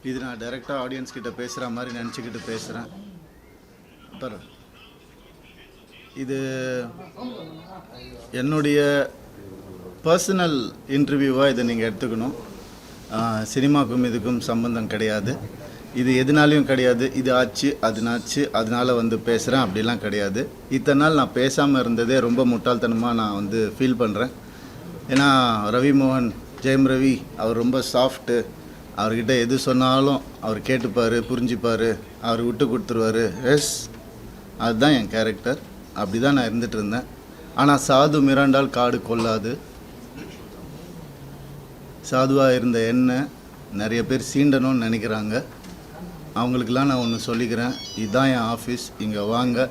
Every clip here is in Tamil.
இது நான் டைரெக்டாக ஆடியன்ஸ் கிட்ட பேசுகிற மாதிரி நினச்சிக்கிட்டு பேசுகிறேன். இது என்னுடைய பர்சனல் இன்டர்வியூவாக இதை நீங்கள் எடுத்துக்கணும். சினிமாவுக்கும் இதுக்கும் சம்பந்தம் கிடையாது. இது எதுனாலையும் கிடையாது. இது ஆச்சு அதுனாச்சு அதனால் வந்து பேசுகிறேன் அப்படிலாம் கிடையாது. இத்தனை நாள் நான் பேசாமல் இருந்ததே ரொம்ப முட்டாள்தனமாக நான் வந்து ஃபீல் பண்ணுறேன். ஏன்னா ரவி மோகன், ஜெயம் ரவி அவர் ரொம்ப சாஃப்ட்டு. அவர்கிட்ட எது சொன்னாலும் அவர் கேட்டுப்பார், புரிஞ்சுப்பார், அவர் விட்டு கொடுத்துருவார். எஸ், அதுதான் என் கேரக்டர். அப்படி தான் நான் இருந்துகிட்டு இருந்தேன். ஆனால் சாது மிராண்டால் காடு கொள்ளாது. சாதுவாக இருந்த என்ன நிறைய பேர் சீண்டணும்னு நினைக்கிறாங்க. அவங்களுக்கெல்லாம் நான் ஒன்று சொல்லிக்கிறேன். இதுதான் என் ஆஃபீஸ். இங்கே வாங்க,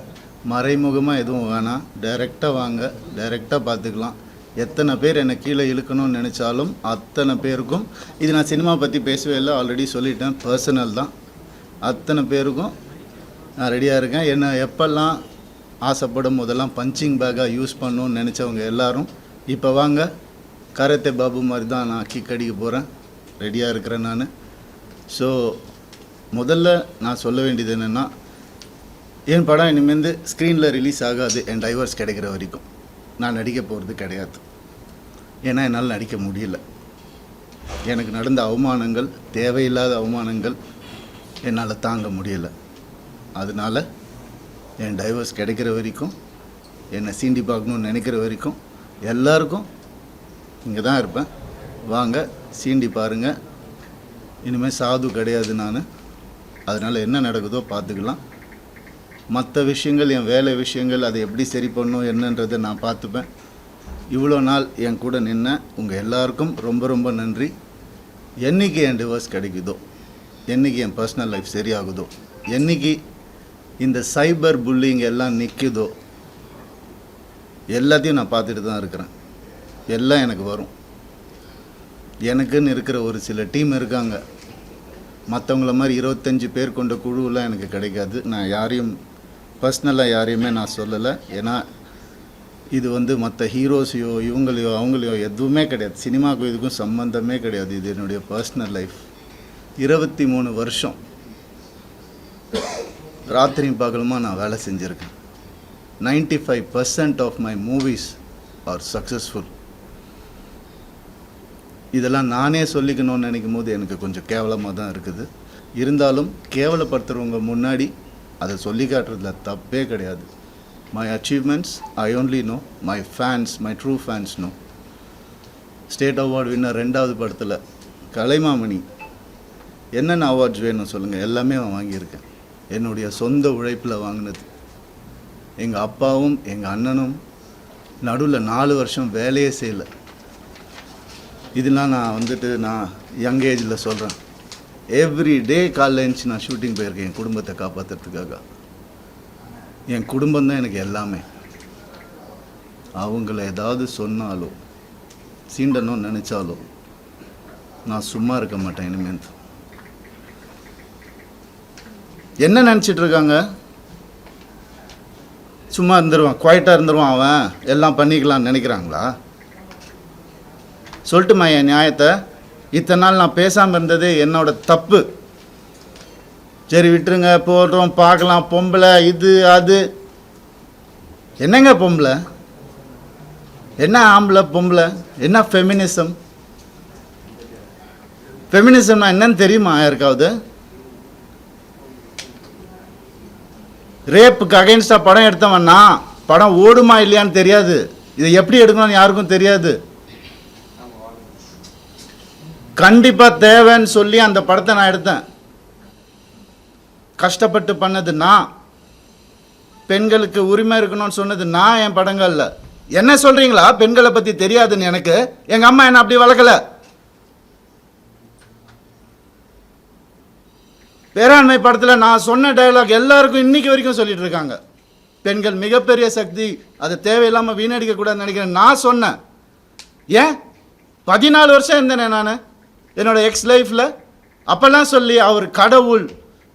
மறைமுகமாக எதுவும் வேணாம், டைரெக்டாக வாங்க, டைரெக்டாக பார்த்துக்கலாம். எத்தனை பேர் என்னை கீழே இழுக்கணும்னு நினச்சாலும் அத்தனை பேருக்கும், இது நான் சினிமா பற்றி பேசவே இல்லை, ஆல்ரெடி சொல்லிட்டேன், பர்சனல் தான். அத்தனை பேருக்கும் நான் ரெடியாக இருக்கேன். என்னை எப்பெல்லாம் ஆசைப்படும் போதெல்லாம் பஞ்சிங் பேக்காக யூஸ் பண்ணணும்னு நினச்சவங்க எல்லோரும் இப்போ வாங்க. கராத்தே பாபு மாதிரி தான் நான் கிக் அடிக்க போகிறேன். ரெடியாக இருக்கிறேன் நான். ஸோ முதல்ல நான் சொல்ல வேண்டியது என்னென்னா, என் படம் இனிமேல் ஸ்க்ரீனில் ரிலீஸ் ஆகாது. என் டைவர்ஸ் கிடைக்கிற வரைக்கும் நான் நடிக்க போகிறது கிடையாது. ஏன்னா என்னால் நடிக்க முடியல. எனக்கு நடந்த அவமானங்கள், தேவையில்லாத அவமானங்கள் என்னால் தாங்க முடியலை. அதனால் என் டைவர்ஸ் கிடைக்கிற வரைக்கும், என்னை சீண்டி பார்க்கணுன்னு நினைக்கிற வரைக்கும் எல்லாருக்கும் இங்கே தான் இருப்பேன். வாங்க, சீண்டி பாருங்கள். இனிமேல் சாது கிடையாது நான். அதனால் என்ன நடக்குதோ பார்த்துக்கலாம். மற்ற விஷயங்கள், என் வேலை விஷயங்கள், அதை எப்படி சரி பண்ணணும் என்னன்றதை நான் பார்த்துப்பேன். இவ்வளோ நாள் என் கூட நின்ன உங்கள் எல்லாருக்கும் ரொம்ப ரொம்ப நன்றி. என்றைக்கு என் டிவோர்ஸ் கிடைக்குதோ, என்றைக்கு என் பர்சனல் லைஃப் சரியாகுதோ, என்றைக்கு இந்த சைபர் புல்லிங் எல்லாம் நிற்குதோ, எல்லாத்தையும் நான் பார்த்துட்டு தான் இருக்கிறேன். எல்லாம் எனக்கு வரும். எனக்குன்னு இருக்கிற ஒரு சில டீம் இருக்காங்க. மற்றவங்கள மாதிரி 25 பேர் கொண்ட குழுவெலாம் எனக்கு கிடைக்காது. நான் யாரையும் பர்சனலாக யாரையுமே நான் சொல்லலை. ஏன்னா இது வந்து மற்ற ஹீரோஸையோ இவங்களையோ அவங்களையோ எதுவுமே கிடையாது. சினிமாவுக்கும் இதுக்கும் சம்மந்தமே கிடையாது. இது என்னுடைய பர்சனல் லைஃப். 23 வருஷம் ராத்திரி பகலுமாக நான் வேலை செஞ்சுருக்கேன். 95% of my movies are successful. இதெல்லாம் நானே சொல்லிக்கணும்னு நினைக்கும் போது எனக்கு கொஞ்சம் கேவலமாக தான் இருக்குது. இருந்தாலும் கேவலப்படுத்துகிறவங்க முன்னாடி அதை சொல்லி காட்டுறதுல தப்பே கிடையாது. My achievements I only know, my fans, my true fans know. State award winner 2வது படத்தில் கலைமாமணி. என்னென்ன அவார்ட்ஸ் வேணும் சொல்லுங்கள், எல்லாமே நான் வாங்கியிருக்கேன். என்னுடைய சொந்த உழைப்பில் வாங்கினது. எங்கள் அப்பாவும் எங்கள் அண்ணனும் நடுவில் 4 வருஷம் வேலையே செய்யலை. இதெல்லாம் நான் வந்துட்டு நான் யங் ஏஜில் சொல்கிறேன். எவ்ரி டே காலைல எழுந்துச்சு நான் ஷூட்டிங் போயிருக்கேன் என் குடும்பத்தை காப்பாற்றுறதுக்காக. என் குடும்பம் தான் எனக்கு எல்லாமே. அவங்கள ஏதாவது சொன்னாலோ சீண்டணும்னு நினச்சாலோ நான் சும்மா இருக்க மாட்டேன். இனிமேல் என்ன நினச்சிட்ருக்காங்க? சும்மா இருந்துருவான், குவாய்ட்டாக இருந்துருவான், அவன் எல்லாம் பண்ணிக்கலான்னு நினைக்கிறாங்களா? சொல்லட்டுமா என் நியாயத்தை? இத்தனை நாள் நான் பேசாமல் இருந்தது என்னோட தப்பு. சரி விட்டுருங்க, போடுறோம், பார்க்கலாம். பொம்பளை இது அது. என்னங்க பொம்பளை? என்ன ஆம்பளை பொம்பளை? என்ன ஃபெமினிசம்? ஃபெமினிசம்னா என்னன்னு தெரியுமா யாருக்காவது? ரேப்புக்கு அகைன்ஸ்டாக படம் எடுத்தவன்னா படம் ஓடுமா இல்லையான்னு தெரியாது. இதை எப்படி எடுக்கணும்னு யாருக்கும் தெரியாது. கண்டிப்பாக தேவைன்னு சொல்லி அந்த படத்தை நான் எடுத்தேன். கஷ்டப்பட்டு பண்ணது நான். பெண்களுக்கு உரிமை இருக்கணும்னு சொன்னது நான் என் படங்களில். என்ன சொல்கிறீங்களா பெண்களை பற்றி தெரியாதுன்னு? எனக்கு எங்கள் அம்மா என்ன அப்படி வளர்க்கலை. பேராண்மை படத்தில் நான் சொன்ன டயலாக் எல்லாருக்கும் இன்னைக்கு வரைக்கும் சொல்லிட்டு இருக்காங்க. பெண்கள் மிகப்பெரிய சக்தி, அதை தேவையில்லாமல் வீணடிக்கக்கூடாதுன்னு நினைக்கிறேன். நான் சொன்னேன். ஏன் 14 வருஷம் இருந்தேனே நான் என்னோட எக்ஸ் லைஃப்பில். அப்போல்லாம் சொல்லி அவர் கடவுள்,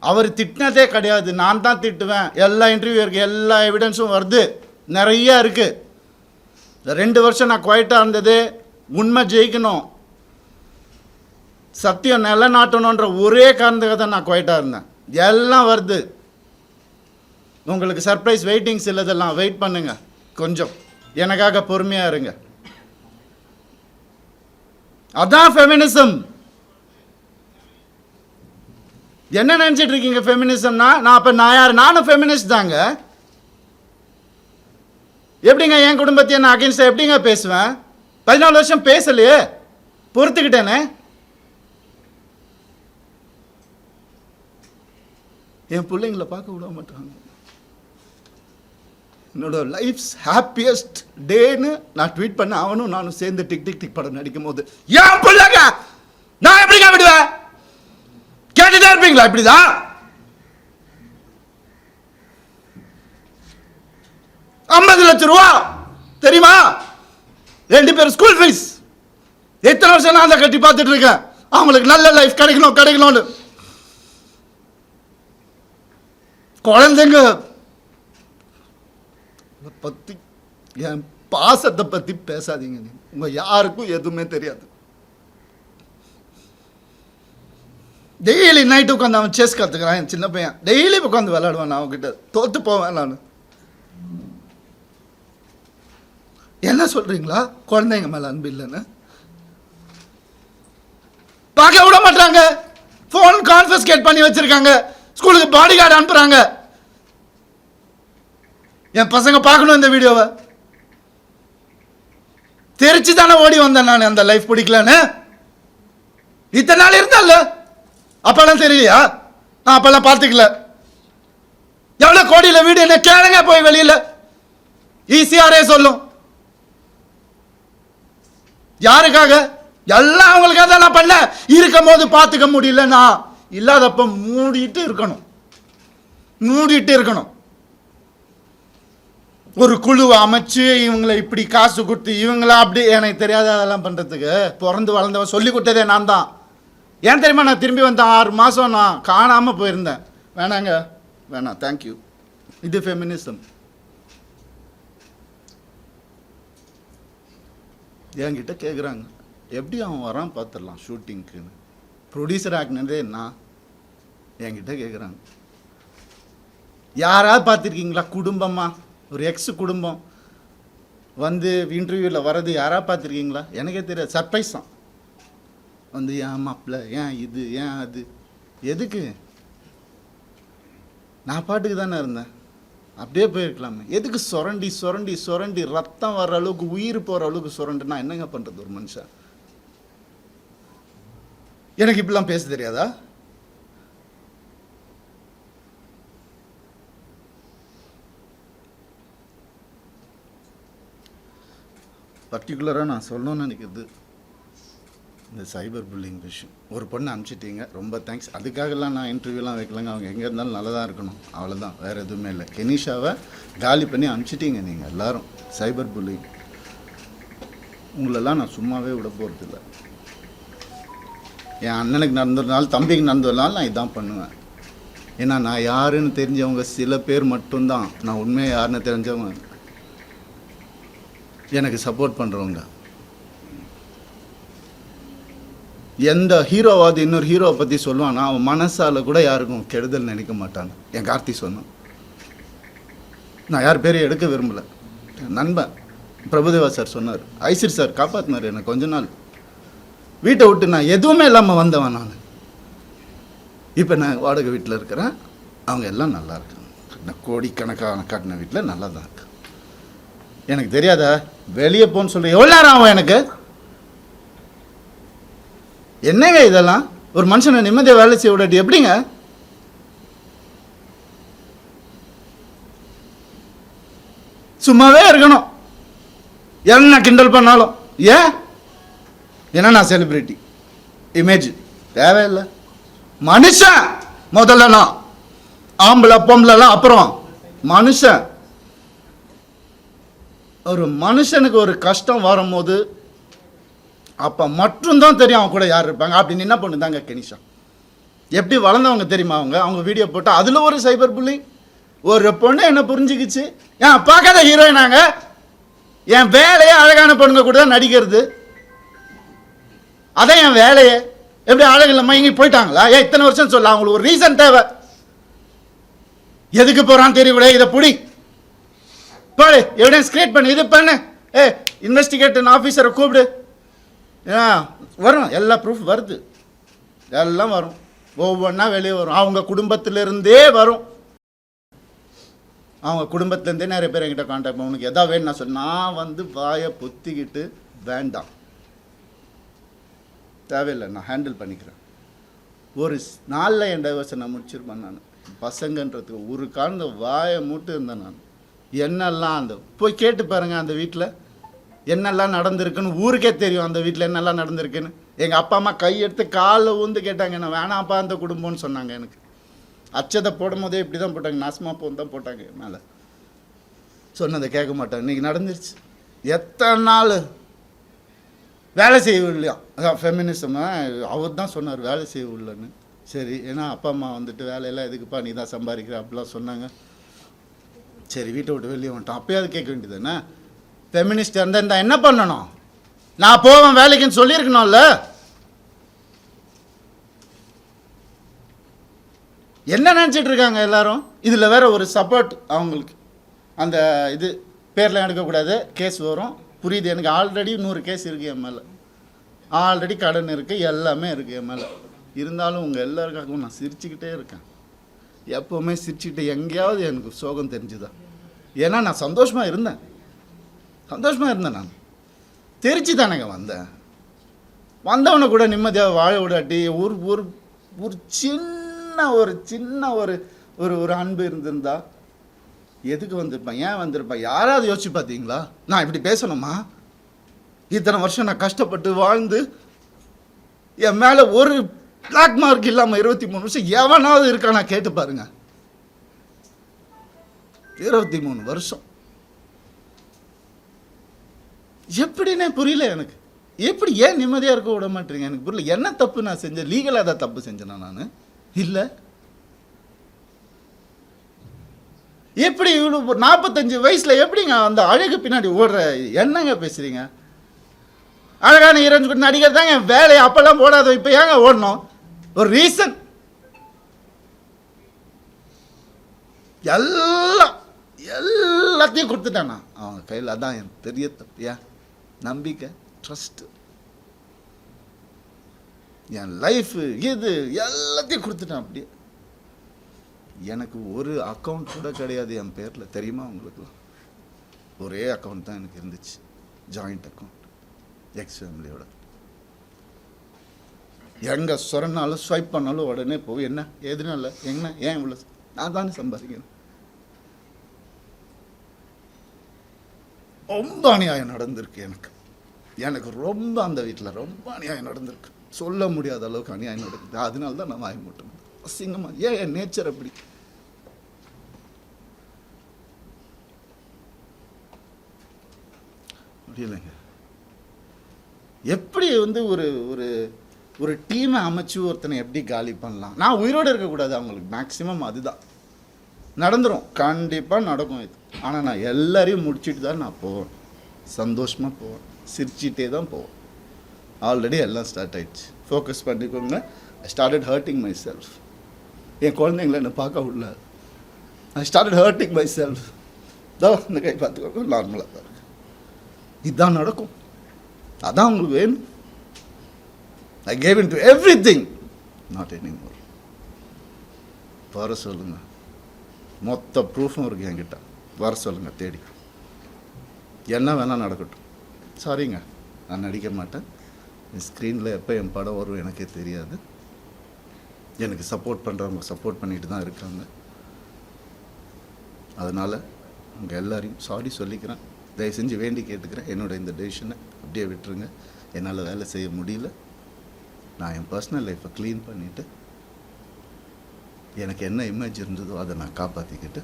அவர் திட்டினதே கிடையாது, நான் தான் திட்டுவேன். எல்லா இன்டர்வியூ இருக்குது, எல்லா எவிடன்ஸும் வருது, நிறையா இருக்குது. 2 வருஷம் நான் குவைட்டாக இருந்தது உண்மை ஜெயிக்கணும். சத்தியம் நிலநாட்டணுன்ற ஒரே காரணத்துக்காக தான் நான் குவைட்டாக இருந்தேன். எல்லாம் வருது. உங்களுக்கு சர்ப்ரைஸ் வெயிட்டிங்ஸ் இல்லதெல்லாம் வெயிட் பண்ணுங்க. கொஞ்சம் எனக்காக பொறுமையாக இருங்க. அதான் ஃபெமினிசம். என்ன நினச்சிட்டு இருக்கீங்க ஃபெமினிசம்னா? நான் யார்? நானும் ஃபெமினிஸ்ட் தாங்க. எப்படிங்க என் குடும்பத்தையே நான் அகேன்ஸ்டாக எப்படிங்க பேசுவேன்? 14 வருஷம் பேசலையே, பொறுத்துக்கிட்டேனே. என் பிள்ளைங்களை பார்க்க விட மாட்டாங்க. என்னோட லைஃப்ஸ் ஹாப்பியஸ்ட் டேன்னு நான் ட்வீட் பண்ண அவனும் நானும் சேர்ந்து டிக் டிக் டிக் படம் நடிக்கும் போது என் பிள்ளைங்க நான் எப்படிங்க விடுவேன்? கேட்டுட்டே இருப்பீங்களா? இப்படிதான் 50 லட்சம் ரூபா தெரியுமா? 2 பேர் ஸ்கூல் ஃபீஸ். எத்தனை வருஷம் நான் அதை கட்டி பார்த்துட்டு இருக்கேன். அவங்களுக்கு நல்ல லைஃப் கிடைக்கணும்னு. குழந்தைங்க பத்தி என் பாசத்தை பத்தி பேசாதீங்க. உங்க யாருக்கும் எதுவுமே தெரியாது. டெய்லி நைட்டு உட்காந்து அவன் செஸ் கற்றுக்கிறான். என் சின்ன பையன் டெய்லி உட்காந்து விளையாடுவான். நான் அவன்கிட்ட தோத்து போவேன். நான் என்ன சொல்றீங்களா? குழந்தைங்க மேல அன்பு இல்லைன்னு பார்க்க விட மாட்டாங்க. போன் கான்ஃபிஸ்கேட் பண்ணி வச்சிருக்காங்க. ஸ்கூலுக்கு பாடி கார்டு அனுப்புறாங்க. என் பசங்க பார்க்கணும் இந்த வீடியோவை. தெரிச்சு தானே ஓடி வந்தேன் நான். அந்த லைஃப் பிடிக்கலன்னு இத்தனை நாள் இருந்தால அப்பெல்லாம் தெரியலையா? நான் அப்பெல்லாம் பார்த்துக்கல. எவ்வளவு கோடியில வீடு என்ன கேளுங்க போய் வெளியில. ஈஸியாரே சொல்லும். யாருக்காக? எல்லாம் அவங்களுக்காக தான் நான் பண்ண. இருக்கும் போது பார்த்துக்க முடியல. நான் இல்லாதப்ப மூடிட்டு இருக்கணும். ஒரு குழுவை அமைச்சு இவங்களை இப்படி காசு கொடுத்து இவங்கள அப்படி எனக்கு தெரியாத அதெல்லாம் பண்றதுக்கு பிறந்து வளர்ந்தவன் சொல்லி கொடுத்ததே நான் தான். ஏன் தெரியுமா? நான் திரும்பி வந்தேன் 6 மாசம் நான் காணாம போயிருந்தேன். வேணாம் தேங்க்யூ. இது ஃபெமினிசம். என்கிட்ட கேட்குறாங்க எப்படி அவன் வரான் பார்த்துடலாம் ஷூட்டிங்க்குன்னு. ப்ரொடியூசர் ஆகினதே நான். என்கிட்ட கேட்குறாங்க யாராவது பார்த்துருக்கீங்களா? குடும்பமா ஒரு எக்ஸ் குடும்பம் வந்து இன்டர்வியூவில் வர்றது யாராவது பார்த்துருக்கீங்களா? எனக்கே தெரியாது. சர்ப்ரைஸ் தான். வந்து ஏன் மாப்பிள்ள, ஏன் இது, ஏன் அது, எதுக்கு? நான் பாட்டுக்கு தானே இருந்தேன். அப்படியே போயிருக்கலாமே. எதுக்கு சுரண்டி ரத்தம் வர்ற அளவுக்கு உயிர் போகிற அளவுக்கு சுரண்டுனா என்னங்க பண்ணுறது ஒரு மனுஷன்? எனக்கு இப்படிலாம் பேச தெரியாதா? பர்டிகுலராக நான் சொல்லணும்னு நினைக்கிறது இந்த சைபர் புல்லிங் விஷயம். ஒரு பொண்ணு அனுப்பிச்சிட்டீங்க, ரொம்ப தேங்க்ஸ். அதுக்காகலாம் நான் இன்டர்வியூலாம் வைக்கலங்க. அவங்க எங்கே இருந்தாலும் நல்லா தான் இருக்கணும், அவ்வளோதான், வேறு எதுவுமே இல்லை. கெனிஷாவை காலி பண்ணி அனுப்பிச்சிட்டீங்க நீங்கள் எல்லோரும். சைபர் புல்லிங் உங்களெல்லாம் நான் சும்மாவே விட போகிறதில்ல. என் அண்ணனுக்கு நடந்ததுனால, தம்பிக்கு நடந்ததுனால நான் இதான் பண்ணுவேன். ஏன்னா நான் யாருன்னு தெரிஞ்சவங்க சில பேர் மட்டும்தான். நான் உண்மையாக யாருன்னு தெரிஞ்சவங்க எனக்கு சப்போர்ட் பண்ணுறவங்க. எந்த ஹீரோவாது இன்னொரு ஹீரோவை பற்றி சொல்லுவானா அவன் மனசால் கூட யாருக்கும் கெடுதல் நினைக்க மாட்டான். என் கார்த்தி சொன்னான். நான் யார் பேரையும் எடுக்க விரும்பலை. நண்பன் பிரபுதேவா சார் சொன்னார், ஐசிர் சார் காப்பாற்றினார் எனக்கு. கொஞ்ச நாள் வீட்டை விட்டு நான் எதுவுமே இல்லாமல் வந்தவன் நான். இப்போ நான் வாடகை வீட்டில் இருக்கிறேன். அவங்க எல்லாம் நல்லா இருக்காங்க. நான் கோடிக்கணக்கான காட்டின வீட்டில் நல்லா தான் இருக்கேன். எனக்கு தெரியாதா வெளியே போன்னு சொல்லி எவ்வளோ நேரம் ஆகும் எனக்கு? என்னங்க இதெல்லாம்? ஒரு மனுஷனை நிம்மதியாக வேலை செய்ய விடாட்டி எப்படிங்க? சும்மாவே இருக்கணும், என்ன கிண்டல் பண்ணாலும். ஏன்? ஏன்னா நான் செலிபிரிட்டி, இமேஜ் தேவையில்லை. மனுஷன் முதல்ல, நான் ஆம்பளை பொம்பளைலாம் அப்புறம். மனுஷன், ஒரு மனுஷனுக்கு ஒரு கஷ்டம் வரும்போது அப்போ மட்டும்தான் தெரியும் அவன் கூட யார் இருப்பாங்க. அப்படின்னு என்ன பண்ணுதாங்க கெனிஷா. எப்படி வளர்ந்தவங்க தெரியுமா அவங்க வீடியோ போட்டு அதில் ஒரு சைபர் புல்லிங். ஒரு பொண்ணு என்ன புரிஞ்சுக்கிச்சு, ஏன் பார்க்காத ஹீரோயினாங்க, என் வேலையே அழகான பொண்ணுங்க கூட தான் நடிக்கிறது, அதான் என் வேலையே. எப்படி அழகில் மயங்கி போயிட்டாங்களா? இத்தனை வருஷம் சொல்ல, அவங்களுக்கு ஒரு ரீசன் தேவை. எதுக்கு போகிறான்னு தெரியக்கூடாது. இதை புடி பாடு, எவிடன்ஸ் கிரியேட் பண்ணு, இது பண்ணு, இன்வெஸ்டிகேட்டிங் ஆஃபீஸரை கூப்பிடு. வரும், எல்லா ப்ரூஃப் வருது, எல்லாம் வரும், ஒவ்வொன்றா வெளியே வரும். அவங்க குடும்பத்திலிருந்தே வரும். அவங்க குடும்பத்துலேருந்தே நிறைய பேர் என்கிட்ட கான்டாக்ட் பண்ண, உனக்கு எதா வேணும் நான் சொன்ன, நான் வந்து வாயை பொத்திக்கிட்டு வேண்டாம், தேவையில்லை, நான் ஹேண்டில் பண்ணிக்கிறேன். ஒரு நாளில் என் டைவர்ஸை நான் முடிச்சிருப்பேன். நான் பசங்கன்றதுக்கு ஒரு காலந்த வாயை மூட்டு இருந்தேன். நான் என்னெல்லாம் அந்த போய் கேட்டு பாருங்க, அந்த வீட்டில் என்னெல்லாம் நடந்திருக்குன்னு ஊருக்கே தெரியும். அந்த வீட்டில் என்னெல்லாம் நடந்திருக்குன்னு எங்கள் அப்பா அம்மா கையெடுத்து காலில் ஊந்து கேட்டாங்க. என்ன வேணாம்ப்பா அந்த குடும்பம்னு சொன்னாங்க. எனக்கு அச்சதை போடும் போதே இப்படி தான் போட்டாங்க, நாசமாக போன்னு தான் போட்டாங்க மேலே. சொன்னதை கேட்க மாட்டாங்க. இன்றைக்கி நடந்துருச்சு. எத்தனை நாள் வேலை செய்யவில்லையா? அதான் ஃபெமினிசம். அவர் தான் சொன்னார் வேலை செய்யவில்லைன்னு. சரி, ஏன்னா அப்பா அம்மா வந்துட்டு வேலையெல்லாம் எதுக்குப்பா நீ தான் சம்பாதிக்கிற அப்படிலாம் சொன்னாங்க. சரி, வீட்டை விட்டு வெளியே வந்துட்டோம். அப்போயாவது கேட்க வேண்டியது என்ன? ஃபெமினிஸ்ட் இருந்தால் என்ன பண்ணணும்? நான் போவேன் வேலைக்குன்னு சொல்லியிருக்கணும்ல. என்ன நினச்சிட்டு இருக்காங்க எல்லாரும்? இதில் வேற ஒரு சப்போர்ட் அவங்களுக்கு. அந்த இது பேரில் எடுக்கக்கூடாது, கேஸ் வரும். புரியுது எனக்கு. ஆல்ரெடி 100 கேஸ் இருக்குது என் மேலே, ஆல்ரெடி கடன் இருக்குது, எல்லாமே இருக்குது என் மேலே. இருந்தாலும் உங்கள் எல்லாருக்காகவும் நான் சிரிச்சுக்கிட்டே இருக்கேன். எப்போவுமே சிரிச்சுக்கிட்டு எங்கேயாவது எனக்கு சோகம் தெரிஞ்சுதான். ஏன்னா நான் சந்தோஷமாக இருந்தேன். நான் தெரிச்சு தானேங்க வந்தேன். வந்தவனை கூட நிம்மதியாக வாழ விடாட்டி ஒரு ஒரு ஒரு சின்ன ஒரு ஒரு அன்பு இருந்திருந்தா எதுக்கு வந்திருப்பேன்? ஏன் வந்திருப்பேன்? யாராவது யோசிச்சு பார்த்தீங்களா? நான் இப்படி பேசணுமா? இத்தனை வருஷம் நான் கஷ்டப்பட்டு வாழ்ந்து என் மேலே ஒரு பிளாக் மார்க் இல்லாமல் 23 வருஷம் எவனாவது இருக்கா? நான் கேட்டு பாருங்க. 23 வருஷம் எப்படின்னே புரியல எனக்கு. எப்படி ஏன் நிம்மதியாக இருக்க விட மாட்டேறீங்க? எனக்கு புரியல. என்ன தப்பு நான் செஞ்சேன்? லீகலாக தான் தப்பு செஞ்சேனா நான்? இல்லை. எப்படி இவ்வளோ 45 வயசில் எப்படிங்க அந்த அழகு பின்னாடி ஓடுற? என்னங்க பேசுகிறீங்க? அழகான ஹீரோயின்ஸ் கூட நடிகர் தாங்க என் வேலையை. அப்போல்லாம் போடாத, இப்போ ஏங்க ஓடணும்? ஒரு ரீசன். எல்லாத்தையும் கொடுத்துட்டானா அவங்க கையில். அதான் என் பெரிய தப்பு. ஏன் நம்பிக்கை, ட்ரஸ்ட்டு, என் லைஃபு, இது எல்லாத்தையும் கொடுத்துட்டேன் அப்படியே. எனக்கு ஒரு அக்கௌண்ட் கூட கிடையாது என் பேரில், தெரியுமா உங்களுக்குலாம்? ஒரே அக்கௌண்ட் தான் எனக்கு இருந்துச்சு, ஜாயிண்ட் அக்கௌண்ட், எக்ஸ் ஃபேமிலியோட. எங்கே சொன்னாலும் ஸ்வைப் பண்ணாலும் உடனே போய் என்ன எதுனா இல்லை, என்ன ஏன் இவ்வளோ, நான் தானே சம்பாதிக்கணும். ரொம்ப அநியாயம் நடந்திருக்கு எனக்கு ரொம்ப. அந்த வீட்டில் ரொம்ப அநியாயம் நடந்திருக்கு, சொல்ல முடியாத அளவுக்கு அநியாயம் நடக்குது. அதனால தான் நான் வாய் மூட்டேன். அசிங்கமா. ஏன் என் நேச்சர் அப்படி. இல்லைங்க. எப்படி வந்து ஒரு ஒரு ஒரு டீமை அமைச்சு ஒருத்தனை எப்படி காலி பண்ணலாம்? நான் உயிரோடு இருக்கக்கூடாது அவங்களுக்கு. மேக்சிமம் அதுதான் நடந்துடும், கண்டிப்பாக நடக்கும் இது. ஆனால் நான் எல்லாரையும் முடிச்சுட்டு தான் நான் போவேன். சந்தோஷமாக போவேன், சிரிச்சிட்டே தான் போவேன். ஆல்ரெடி எல்லாம் ஸ்டார்ட் ஆயிடுச்சு. ஃபோக்கஸ் பண்ணிக்கோங்க. I started hurting myself. என் குழந்தைங்கள என்னை பார்க்க விடல. I started hurting myself. தான் இந்த கை பார்த்துக்கோங்க, நார்மலாக தான் இருக்கு. இதுதான் நடக்கும். அதான் உங்களுக்கு வேணும். I gave in to every thing, not any more. வர சொல்லுங்க, மொத்த ப்ரூஃபும் இருக்கு என்கிட்ட. வர சொல்லுங்க தேடி. என்ன வேணால் நடக்கட்டும். சாரிங்க, நான் நடிக்க மாட்டேன். ஸ்க்ரீனில் எப்போ என் படம் வரும் எனக்கே தெரியாது. எனக்கு சப்போர்ட் பண்ணுறவங்க சப்போர்ட் பண்ணிட்டு தான் இருக்காங்க. அதனால் உங்கள் எல்லாரையும் சாரி சொல்லிக்கிறேன். தயவு செஞ்சு வேண்டி கேட்டுக்கிறேன், என்னோடய இந்த டெசிஷனை அப்படியே விட்டுருங்க. என்னால் வேலை செய்ய முடியல. நான் என் பர்சனல் லைஃப்பை க்ளீன் பண்ணிவிட்டு எனக்கு என்ன இமேஜ் இருந்ததோ அதை நான் காப்பாற்றிக்கிட்டு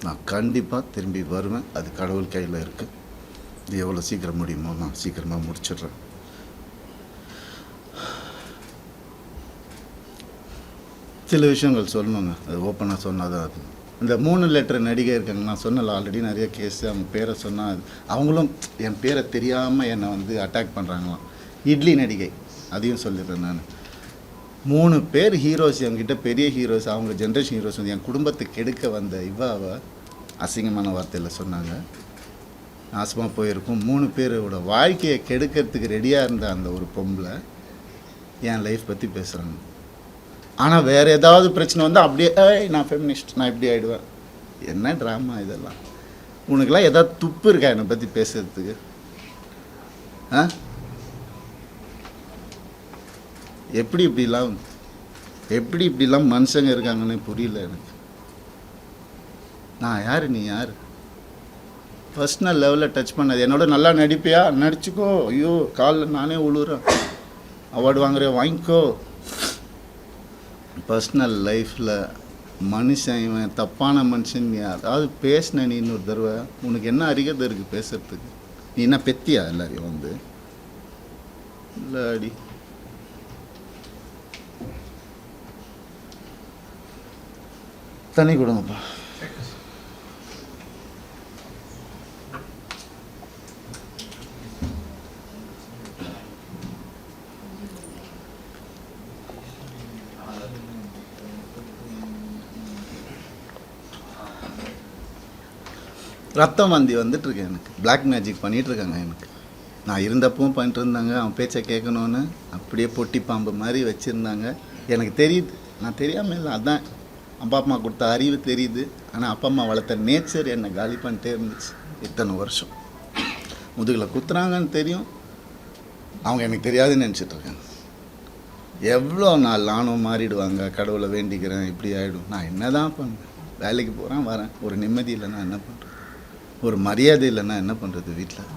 நான் கண்டிப்பாக திரும்பி வருவேன். அது கடவுள் கையில் இருக்குது. இது எவ்வளோ சீக்கிரம் முடியுமோ நான் சீக்கிரமாக முடிச்சிடுறேன். சில விஷயங்கள் சொல்லணுங்க, அது ஓப்பனாக சொன்னால் தான். அது இந்த 3 லெட்டர் நடிகை இருக்காங்க, நான் சொன்னல ஆல்ரெடி நிறைய கேஸு. அவங்க பேரை சொன்னால் அவங்களும் என் பேரை தெரியாமல் என்னை வந்து அட்டாக் பண்ணுறாங்களாம். இட்லி நடிகை, அதையும் சொல்லிடுறேன் நான். 3 பேர் ஹீரோஸ் என்கிட்ட, பெரிய ஹீரோஸ், அவங்க ஜென்ரேஷன் ஹீரோஸ் வந்து என் குடும்பத்தை கெடுக்க வந்த இவாவை அசிங்கமான வார்த்தையில் சொன்னாங்க. நாசமாக போயிருக்கும். 3 பேரோட வாழ்க்கையை கெடுக்கிறதுக்கு ரெடியாக இருந்த அந்த ஒரு பொம்பளை என் லைஃப் பற்றி பேசுகிறாங்க. ஆனால் வேறு ஏதாவது பிரச்சனை வந்து அப்படியே நான் ஃபெமினிஸ்ட், நான் இப்படி ஆகிடுவேன். என்ன ட்ராமா இதெல்லாம்? உனக்கெல்லாம் ஏதாவது துப்பு இருக்கா என்னை பற்றி பேசுறதுக்கு? எப்படி இப்படிலாம் மனுஷங்க இருக்காங்கன்னு புரியல எனக்கு. நான் யார், நீ யார்? பர்சனல் லெவலில் டச் பண்ணது. என்னோட நல்லா நடிப்பியா, நடிச்சுக்கோ. ஐயோ காலில் நானே உழுறேன். அவார்டு வாங்குற வாங்கிக்கோ. பர்சனல் லைஃப்பில் மனுஷன் இவன் தப்பான மனுஷன் அதாவது பேசின நீ இன்னொரு தடவை உனக்கு என்ன அறிகதை இருக்குது பேசுறதுக்கு? நீ என்ன பெத்தியா எல்லாரையும் வந்து? இல்லை அடி. தண்ணி கொடுங்கப்பா. ரத்தம் வந்தி வந்துட்டுருக்கேன் எனக்கு. பிளாக் மேஜிக் பண்ணிகிட்ருக்காங்க எனக்கு. நான் இருந்தப்பவும் பண்ணிட்டு இருந்தாங்க. அவன் பேச்சை கேட்கணுன்னு அப்படியே பொட்டி பாம்பு மாதிரி வச்சுருந்தாங்க. எனக்கு தெரியுது, நான் தெரியாமல் இல்லை. அதுதான் அப்பா அம்மா கொடுத்த அறிவு தெரியுது. ஆனால் அப்பா அம்மா வளர்த்த நேச்சர் என்னை காலி பண்ணிட்டே இருந்துச்சு இத்தனை வருஷம். முதுகில் குத்துறாங்கன்னு தெரியும், அவங்க எனக்கு தெரியாதுன்னு நினச்சிட்ருக்காங்க. எவ்வளோ நாள் நானும் மாறிடுவாங்க, கடவுளை வேண்டிக்கிறேன், இப்படி ஆகிடும். நான் என்ன தான் பண்ணுறேன்? வேலைக்கு போகிறேன், வரேன். ஒரு நிம்மதி இல்லைன்னா என்ன பண்ணுறேன்? ஒரு மரியாதை இல்லைன்னா என்ன பண்ணுறது வீட்டில்?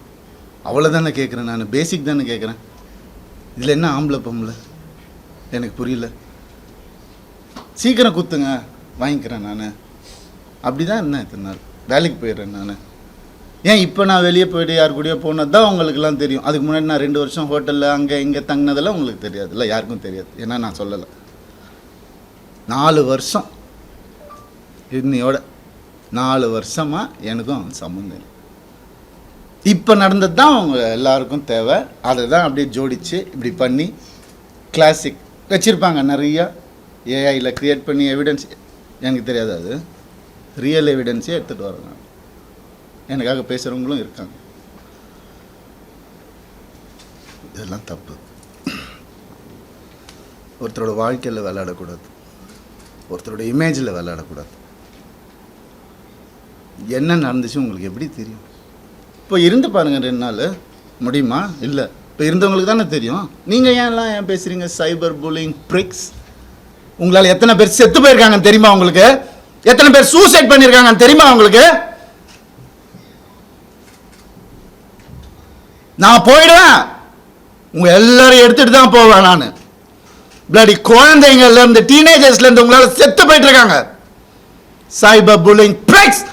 அவ்வளோதானே கேட்குறேன் நான். பேசிக் தானே கேட்குறேன். இதில் என்ன ஆம்பளை பொம்பளை எனக்கு புரியல. சீக்கிரம் குத்துங்க, வாங்கிக்கிறேன் நான். அப்படி தான் இருந்தேன் இத்தனை நாள். வேலைக்கு போயிடுறேன் நான். ஏன் இப்போ நான் வெளியே போய்ட்டு யார் கூடயோ போனது தான் உங்களுக்குலாம் தெரியும். அதுக்கு முன்னாடி நான் 2 வருஷம் ஹோட்டலில் அங்கே இங்கே தங்கினதெல்லாம் உங்களுக்கு தெரியாது. இல்லை, யாருக்கும் தெரியாது. ஏன்னா நான் சொல்லலை. 4 வருஷம் இன்னையோட 4 வருஷமாக எனக்கும் சம்மந்தம் இல்லை. இப்போ நடந்தது தான் அவங்க எல்லாருக்கும் தேவை. அதை தான் அப்படியே ஜோடித்து இப்படி பண்ணி கிளாசிக் வச்சுருப்பாங்க நிறையா. ஏஐயில் க்ரியேட் பண்ணி எவிடன்ஸ் எனக்கு தெரியாது, அது ரியல் எவிடன்ஸே எடுத்துகிட்டு வராங்க. எனக்காக பேசுகிறவங்களும் இருக்காங்க. இதெல்லாம் தப்பு. ஒருத்தரோட வாழ்க்கையில் விளையாடக்கூடாது, ஒருத்தரோட இமேஜில் விளையாடக்கூடாது. என்ன நடந்துச்சு உங்களுக்கு எப்படி தெரியும்? இப்போ இருந்து பாருங்கள் 2 நாள் முடியுமா? இல்லை, இப்போ இருந்தவங்களுக்கு தானே தெரியும். நீங்கள் ஏன் பேசுகிறீங்க? Cyber bullying pricks. உங்களால் எத்தனை பேர் செத்து போயிருக்காங்கன்னு தெரியுமா உங்களுக்கு? எத்தனை பேர் சூசைட் பண்ணியிருக்காங்கன்னு தெரியுமா உங்களுக்கு? நான் போயிடுவேன், உங்க எல்லாரையும் எடுத்துட்டு தான் போவேன் நான். பிளடி குழந்தைங்கள்ல இருந்து டீனேஜர்ஸ்ல இருந்து உங்களால செத்து போயிட்டு இருக்காங்க. Cyber bullying pricks.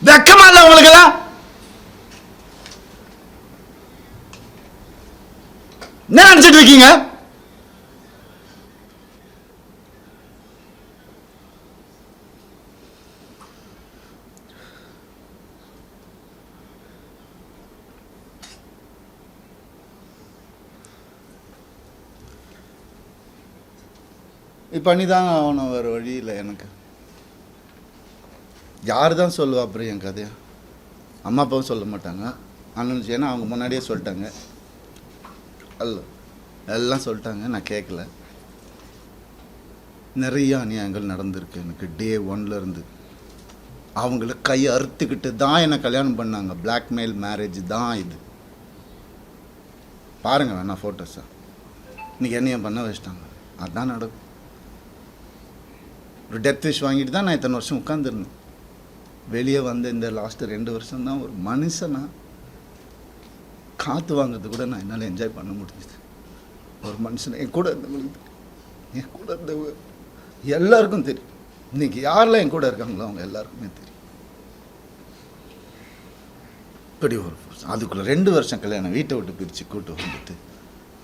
வெக்கமா இல்ல உங்களுக்கு எல்லாம்? என்ன நினைச்சிட்டு இருக்கீங்க? பண்ணி தான் ஆகணும், வேறு வழி இல்லை எனக்கு. யார் தான் சொல்லுவா அப்புறம் என் கதையா? அம்மா அப்பாவும் சொல்ல மாட்டாங்க, அண்ணன். ஏன்னா அவங்க முன்னாடியே சொல்லிட்டாங்க, அல்ல எல்லாம் சொல்லிட்டாங்க, நான் கேட்கல. நிறைய அநியாயங்கள் நடந்திருக்கு எனக்கு. டே 1 இருந்து அவங்கள கையை அறுத்துக்கிட்டு தான் என்னை கல்யாணம் பண்ணாங்க. பிளாக்மெயில் மேரேஜ் தான் இது. பாருங்கள் வேணா ஃபோட்டோஸை. இன்றைக்கி என்னையும் பண்ண வச்சிட்டாங்க. அதுதான் நடக்கும். ஒரு டெத் விஷ் வாங்கிட்டு தான் நான் இத்தனை வருஷம் உட்காந்துருந்தேன். வெளியே வந்து இந்த லாஸ்ட்டு 2 வருஷம் தான் ஒரு மனுஷனா காற்று வாங்கிறது கூட நான் என்னால் என்ஜாய் பண்ண முடிஞ்சுது. ஒரு மனுஷனை என் கூட இருந்தவங்களுக்கு தெரியும், என் கூட இருந்த எல்லாருக்கும் தெரியும். இன்றைக்கி யாரெல்லாம் என் கூட இருக்காங்களோ அவங்க எல்லாருக்குமே தெரியும். இப்படி ஒரு அதுக்குள்ளே 2 வருஷம் கல்யாணம், வீட்டை விட்டு பிரித்து கூட்டு வந்துட்டு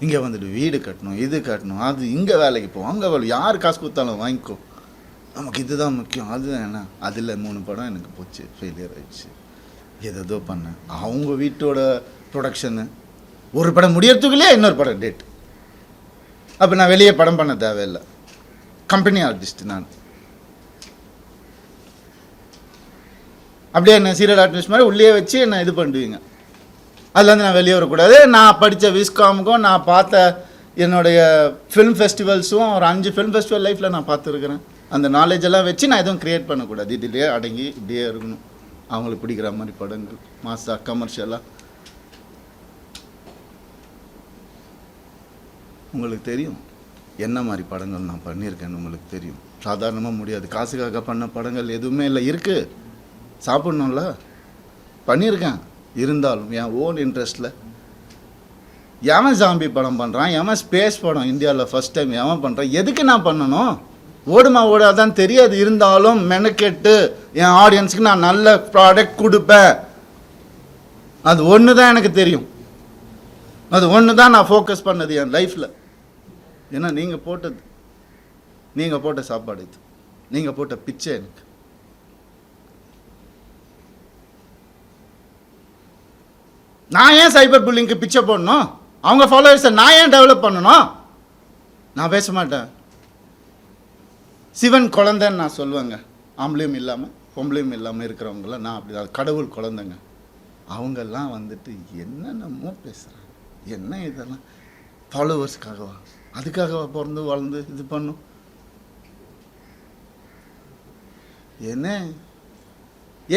இங்கே வந்துட்டு வீடு கட்டணும், இது கட்டணும், அது இங்கே வேலைக்கு போவோம், அங்கே வேலை, யார் காசு கொடுத்தாலும் வாங்கிக்கோ, நமக்கு இதுதான் முக்கியம். அதுதான் என்ன, அதில் 3 படம் எனக்கு போச்சு, ஃபெயிலியர் ஆயிடுச்சு. ஏதோ பண்ணேன். அவங்க வீட்டோட ப்ரொடக்ஷனு ஒரு படம் முடியறதுக்குள்ளேயே இன்னொரு படம் டேட். அப்போ நான் வெளியே படம் பண்ண தேவையில்லை, கம்பெனி ஆர்டிஸ்ட் நான். அப்படியே என்ன சீரியல் ஆர்டிஸ்ட் மாதிரி உள்ளே வச்சு என்ன இது பண்ணுவீங்க. அதுலேருந்து நான் வெளியே வரக்கூடாது. நான் படித்த விஸ்காமுக்கும் நான் பார்த்த என்னுடைய ஃபிலிம் ஃபெஸ்டிவல்ஸும் ஒரு 5 ஃபிலிம் ஃபெஸ்டிவல் லைஃப்பில் நான் பார்த்துருக்குறேன். அந்த நாலேஜ் எல்லாம் வச்சு நான் எதுவும் க்ரியேட் பண்ணக்கூடாது. இதிலே அடங்கி இப்படியே இருக்கணும். அவங்களுக்கு பிடிக்கிற மாதிரி படங்கள், மாசா கமர்ஷியலாக. உங்களுக்கு தெரியும் என்ன மாதிரி படங்கள் நான் பண்ணியிருக்கேன்னு உங்களுக்கு தெரியும். சாதாரணமாக முடியாது. காசுக்காக பண்ண படங்கள் எதுவுமே இல்லை. இருக்குது, சாப்பிட்ணும்ல, பண்ணியிருக்கேன். இருந்தாலும் என் ஓன் இன்ட்ரெஸ்ட்டில் எவன் ஜாம்பி படம் பண்ணுறான், எவன் ஸ்பேஸ் படம் இந்தியாவில் ஃபஸ்ட் டைம் எவன் பண்ணுறான், எதுக்கு நான் பண்ணணும்? ஓடுமா ஓடாதான் தெரியாது. இருந்தாலும் மெனக்கெட்டு என் ஆடியன்ஸுக்கு நான் நல்ல ப்ராடக்ட் கொடுப்பேன். அது ஒன்று தான் எனக்கு தெரியும். அது ஒன்று தான் நான் ஃபோக்கஸ் பண்ணது என் லைஃப்பில். ஏன்னா நீங்கள் போட்ட சாப்பாடு இது, நீங்கள் போட்ட பிச்சை எனக்கு. நான் ஏன் சைபர் புல்லிங்க்கு பிச்சை போடணும்? அவங்க ஃபாலோவர்ஸை நான் ஏன் டெவலப் பண்ணணும்? நான் பேச மாட்டேன். சிவன் குழந்தைன்னு நான் சொல்லுவேங்க. ஆம்பளையும் இல்லாமல் பொம்பளையும் இல்லாமல் இருக்கிறவங்களாம் நான் அப்படி தான். கடவுள் குழந்தைங்க. அவங்கெல்லாம் வந்துட்டு என்னென்னமோ பேசுகிறாங்க. என்ன இதெல்லாம் ஃபாலோவர்ஸ்க்காகவா? அதுக்காகவா பிறந்து வளர்ந்து இது பண்ணும்? என்ன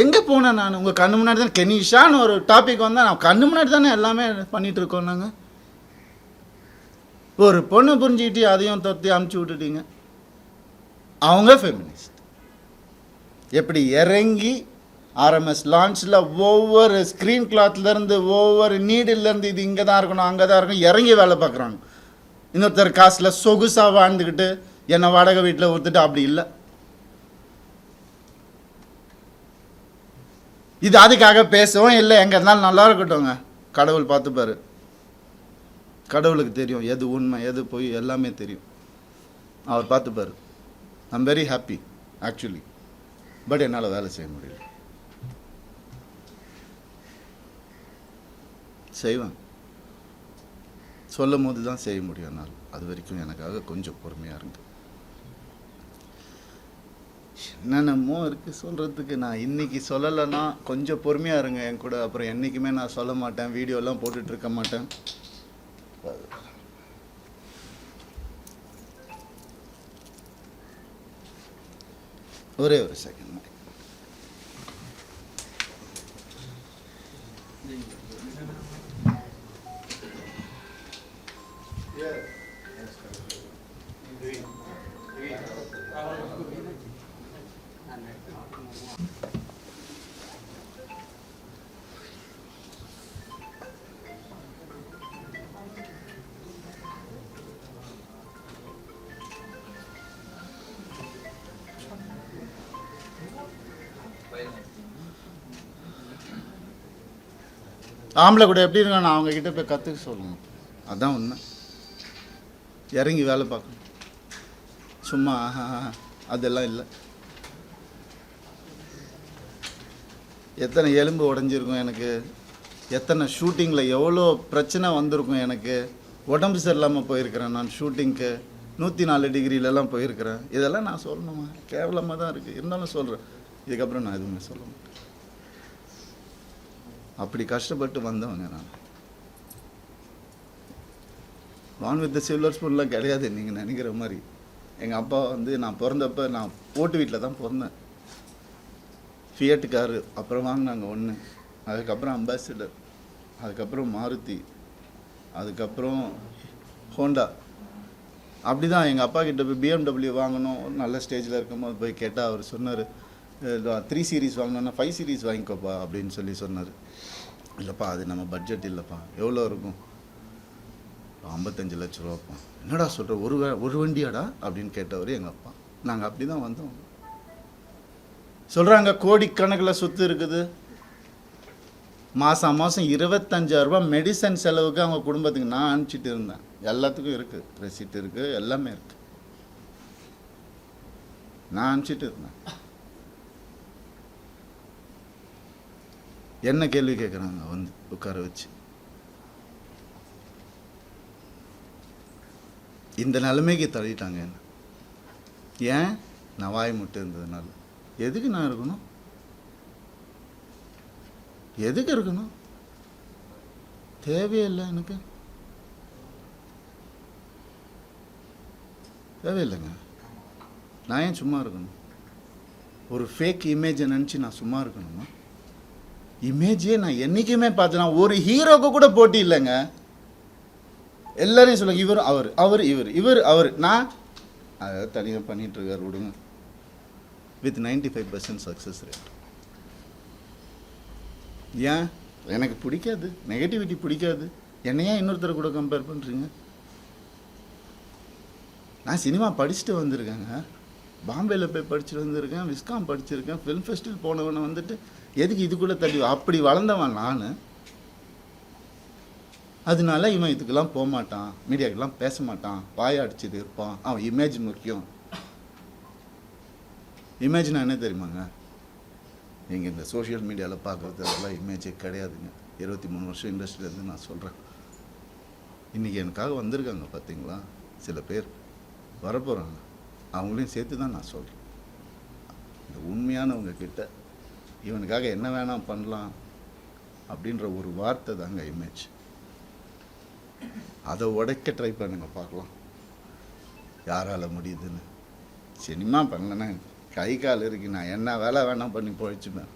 எங்கே போனேன் நான்? உங்கள் கண்ணு முன்னாடி தான் கெனிஷான்னு ஒரு டாபிக் வந்தால் நான் கண்ணு முன்னாடி தானே எல்லாமே பண்ணிகிட்டு இருக்கோம். நாங்கள் ஒரு பொண்ணு புரிஞ்சுக்கிட்டு அதையும் தொத்தி அமுச்சு விட்டுட்டீங்க. அவங்க ஃபெமினிஸ்ட். எப்படி இறங்கி ஆர்எம்எஸ் லான்ச்சில் ஒவ்வொரு ஸ்க்ரீன் கிளாத்லேருந்து ஒவ்வொரு நீடிலேருந்து இது இங்கே தான் இருக்கணும் அங்கே தான் இருக்கணும் இறங்கி வேலை பார்க்குறாங்க. இன்னொருத்தர் காசில் சொகுசாக வாழ்ந்துக்கிட்டு என்னை வாடகை வீட்டில் ஒருத்துட்டு அப்படி இல்லை. இது அதுக்காக பேசவும் இல்லை. எங்கே இருந்தாலும் நல்லா இருக்கட்டும்ங்க. கடவுள் பார்த்துப்பாரு. கடவுளுக்கு தெரியும் எது உண்மை எது போய் எல்லாமே தெரியும். அவர் பார்த்துப்பாரு. I'm very happy actually. But என்னால் வேலை செய்ய முடியல. செய்வேன், சொல்லும் போது தான் செய்ய முடியும். என்னால் அது வரைக்கும் எனக்காக கொஞ்சம் பொறுமையாக இருங்க. என்னென்னமோ இருக்குது சொல்கிறதுக்கு. நான் இன்றைக்கி சொல்லலைன்னா கொஞ்சம் பொறுமையாக இருங்க என் கூட. அப்புறம் என்றைக்குமே நான் சொல்ல மாட்டேன், வீடியோலாம் போட்டுட்ருக்க மாட்டேன். ஒரே ஒரு செகண்ட். ஆம்பளை கூட எப்படி இருக்கான் நான் அவங்கக்கிட்ட போய் கற்றுக்க சொல்லணும். அதுதான் உண்மை. இறங்கி வேலை பார்க்கணும். சும்மா அதெல்லாம் இல்லை. எத்தனை எலும்பு உடஞ்சிருக்கும் எனக்கு, எத்தனை ஷூட்டிங்கில் எவ்வளோ பிரச்சனை வந்திருக்கும் எனக்கு. உடம்பு சரியில்லாமல் போயிருக்கிறேன் நான் ஷூட்டிங்க்கு. 104 டிகிரிலெல்லாம் போயிருக்கிறேன். இதெல்லாம் நான் சொல்லணுமா? கேவலமாக தான் இருக்குது. இருந்தாலும் சொல்கிறேன். இதுக்கப்புறம் நான் எதுவுமே சொல்ல மாட்டேன். அப்படி கஷ்டப்பட்டு வந்தவங்க நான். வான் வித் சில்வர் ஸ்பூன்லாம் கிடையாது நீங்கள் நினைக்கிற மாதிரி. எங்கள் அப்பா வந்து நான் பிறந்தப்போ நான் ஓட்டு வீட்டில் தான் பிறந்தேன். ஃபியட் காரு அப்புறம் வாங்கினாங்க 1, அதுக்கப்புறம் அம்பாசிடர், அதுக்கப்புறம் மாருதி, அதுக்கப்புறம் ஹோண்டா. அப்படி தான் எங்கள் அப்பா கிட்ட போய் BMW வாங்கணும். நல்ல ஸ்டேஜில் இருக்கும்போது போய் கேட்டால் அவர் சொன்னார், 3 சீரீஸ் வாங்கினோன்னா 5 சீரீஸ் வாங்கிக்கோப்பா அப்படின்னு சொன்னார். இல்லைப்பா அது நம்ம பட்ஜெட் இல்லைப்பா. எவ்வளோ இருக்கும்? 55 லட்ச ரூபாப்பா. என்னடா சொல்கிற, ஒரு வண்டியாடா அப்படின்னு கேட்டவர் எங்கள் அப்பா. நாங்கள் அப்படி தான் வந்தோம். சொல்கிறாங்க கோடிக்கணக்கில் சொத்து இருக்குது. மாதம் 25,000 ரூபா மெடிசன் செலவுக்கு அவங்க குடும்பத்துக்கு நான் அனுப்பிச்சிட்டு இருந்தேன். எல்லாத்துக்கும் இருக்குது, ரெசிப்ட் இருக்குது, எல்லாமே இருக்குது. நான் அனுப்பிச்சிட்டு இருந்தேன். என்ன கேள்வி கேட்குறாங்க வந்து உட்கார வச்சு. இந்த நிலைமைக்கு தள்ளிட்டாங்க என்ன. ஏன்? நான் வாய் முட்டை இருந்ததுனால. எதுக்கு நான் இருக்கணும்? எதுக்கு இருக்கணும்? தேவையில்லை எனக்கு, தேவையில்லைங்க. நான் ஏன் சும்மா இருக்கணும்? ஒரு ஃபேக் இமேஜை நினச்சி நான் சும்மா இருக்கணுமா? இமேஜே நான் என்றைக்குமே பார்த்தேன்னா ஒரு ஹீரோக்கு கூட போட்டி இல்லைங்க. எல்லாரையும் சொல்லுங்க, இவர் அவர், அவர் இவர், இவர் அவர். நான் அதை தனியாக பண்ணிகிட்ருக்கார் விடுங்க. With 95% success rate. ஏன்? எனக்கு பிடிக்காது, நெகட்டிவிட்டி பிடிக்காது. என்னையா இன்னொருத்தரை கூட கம்பேர் பண்ணுறீங்க? நான் சினிமா படிச்சுட்டு வந்திருக்கேங்க. பாம்பேயில் போய் படிச்சுட்டு வந்திருக்கேன், விஸ்காம் படிச்சிருக்கேன், ஃபிலிம் ஃபெஸ்டிவல் போனவனை வந்துட்டு எதுக்கு இதுக்குள்ளே தள்ளி? அப்படி வளர்ந்தவன் நான். அதனால இவன் இதுக்கெல்லாம் போக மாட்டான், மீடியாக்கெல்லாம் பேச மாட்டான், வாயாடிச்சது இருப்பான், அவன் இமேஜ் முக்கியம். இமேஜ்னா என்ன தெரியுமாங்க? நீங்கள் இந்த சோஷியல் மீடியாவில் பார்க்குறது அதெல்லாம் இமேஜே கிடையாதுங்க. 23 வருஷம் இண்டஸ்ட்ரியிலேருந்து நான் சொல்கிறேன். இன்றைக்கி எனக்காக வந்திருக்காங்க பார்த்தீங்களா, சில பேர் வரப்போகிறாங்க, அவங்களையும் சேர்த்து தான் நான் சொல்கிறேன். இந்த உண்மையானவங்க கிட்ட இவனுக்காக என்ன வேணால் பண்ணலாம் அப்படின்ற ஒரு வார்த்தை தாங்க இமேஜ். அதை உடைக்க ட்ரை பண்ணுங்க, பார்க்கலாம் யாரால் முடியுதுன்னு. சினிமா பண்ணலன்னா கை கால் இருக்கு, நான் என்ன வேலை வேணால் பண்ணி பொழைச்சிப்பேன்.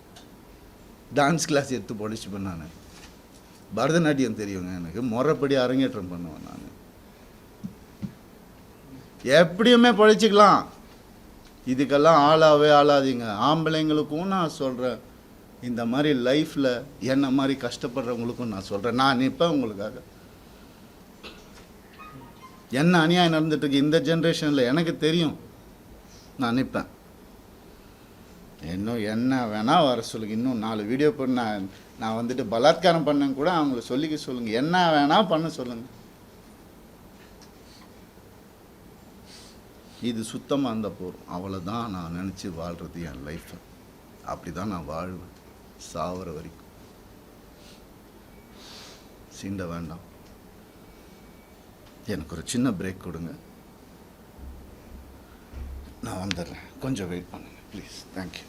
டான்ஸ் கிளாஸ் எடுத்து பொழைச்சிப்பேன். நான் பரதநாட்டியம் தெரியுங்க எனக்கு, முறைப்படி அரங்கேற்றம் பண்ணுவேன். நான் எப்படியுமே பொழைச்சிக்கலாம். இதுக்கெல்லாம் ஆளாவே ஆளாதீங்க. ஆம்பளைங்களுக்கும் நான் சொல்கிறேன், இந்த மாதிரி லைஃப்பில் என்ன மாதிரி கஷ்டப்படுறவங்களுக்கும் நான் சொல்கிறேன், நான் நிற்பேன் உங்களுக்காக. என்ன அநியாயம் நடந்துட்டுருக்கு இந்த ஜென்ரேஷனில் எனக்கு தெரியும், நான் நிற்பேன். இன்னும் என்ன வேணால் வர சொல்லுங்க, இன்னும் 4 வீடியோ பண்ண நான் வந்துட்டு பலாத்காரம் பண்ண கூட அவங்கள சொல்லிக்க சொல்லுங்கள், என்ன வேணால் பண்ண சொல்லுங்கள். இது சுத்தமாக இருந்தால் போதும், அவ்வளோதான் நான் நினச்சி வாழ்கிறது என் லைஃப்பை. அப்படி தான் நான் வாழ்வேன் சாவர வரைக்கும். சீண்ட வேண்டாம். எனக்கு ஒரு சின்ன பிரேக் கொடுங்க, நான் வந்துடுறேன். கொஞ்சம் வெயிட் பண்ணுங்கள் ப்ளீஸ். தேங்க்யூ.